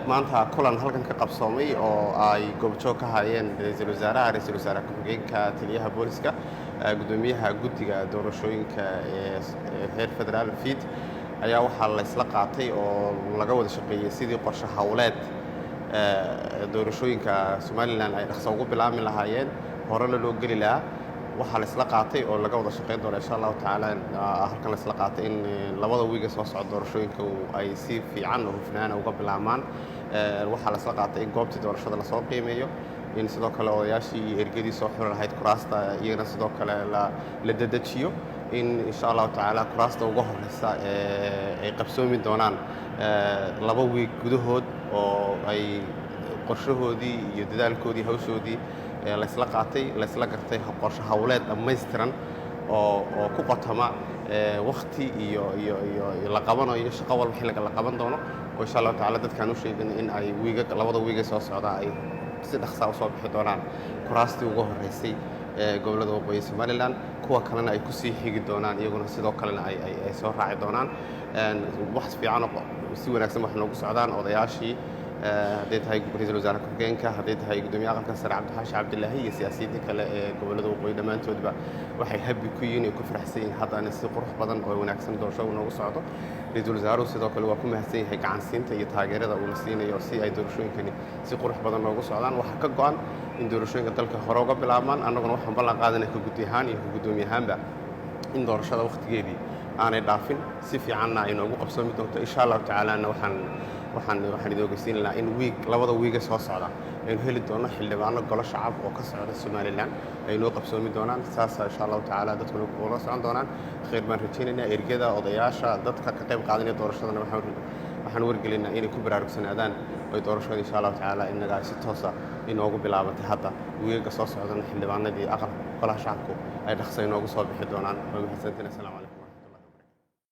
maanta kulan halkan ka qabsoomay oo ay goobjoog ka hayeen ra'iisul wasaaraha, ra'iisul wasaare ku-xigeenka, taliyaha booliska, gudoomiyaha guddiga doorashooyinka ee heer federaal FID ayaa waxaa la isla qaatay oo laga wada shaqeeyey sidii qorshe hawleed doorashooyinka Somaliland ay dhaqso ugu bilaabmi lahaayeen horena loo geli lahaa. waxaa la isla qaatay oo laga wada shaqeyn doono insha allahu tacaala halkan la isla qaatay in labada wiiga soo socda doorashooyinka ay si fiican oo hufnaana uga bilaabmaan. waxaa la isla qaatay in goobtii doorashada lasoo qiimeeyo, in sidoo kale odayaashii iyo ergadii soo xuri lahayd kuraasta iyagana sidoo kale la dedejiyo, in insha allahu tacaala kuraasta uga horeysa ay qabsoomi doonaan 2 wiig gudahood oo ay qorshahoodii iyo dadaalkoodii hawshoodii la isla qaatay, la isla gartay qorshe hawleed dhammaystiran oo ku qotoma waqti iyo la qabanayo shaqo walba xilliga la qaban doono oo insha allahu tacaala dadkaan u sheegin in ay labada wiiga soo socdaa ay si dhaqsaa u soo bixi doonaan kuraastii ugu horeysay gobollada waqooyi Somaliland, kuwa kalena ay kusii xigi doonaan iyaguna sidoo kalena ay soo raaci doonaan. wax fiican oo si wanaagsan wax noogu socdaan odayaashii hadday tahay ra'iisul wasaare ku-xigeenka, hadday tahay gudoomiyaha aqalka sare Cabdixaashi Cabdilaahi iyo siyaasiyiinta kale ee gobollada waqooyi dhammaantoodba waxay habi ku yihiin oo ku faraxsan yihiin haddana si qurux badan oo wanaagsan doorashadu noogu socdo. ra'iisul wasaaruhu sidoo kale waa ku mahadsan yahay gacansiinta iyo taageerada uu na siinayo si ay doorashooyinkani si qurux badan noogu socdaan. waxaa ka go'an in doorashooyinka dalka hore uga bilaabmaan, annaguna waxaan ballan qaadanay ka guddi ahaan iyo ka gudoomiye ahaanba in doorashada waqtigeedii aanay dhaafin, si fiicanna ay noogu qabsoomi doonto insha allahu tacaalana waxaan idin ogeysiin lahaa in labada wiiga soo socda aynu heli doono xildhibaano golo shacab oo ka socda Somaliland ay noo qabsoomi doonaan. saasa insha allahu tacaala dadkuna kula socon doonaan. khayr baan rajaynaynaa. ergada, odayaasha, dadka ka qayb qaadanaya doorashadana waxaan wargelinaa inay ku baraarugsanaadaan oy doorashada insha allahu tacaala inaga si toosa inoogu bilaabatay hadda wiiga soo socdana xildhibaanadii aqalka golaha shacabku ay dhaqso inoogu soo bixi doonaan. waa mahadsantiin. assalaamu calaykum.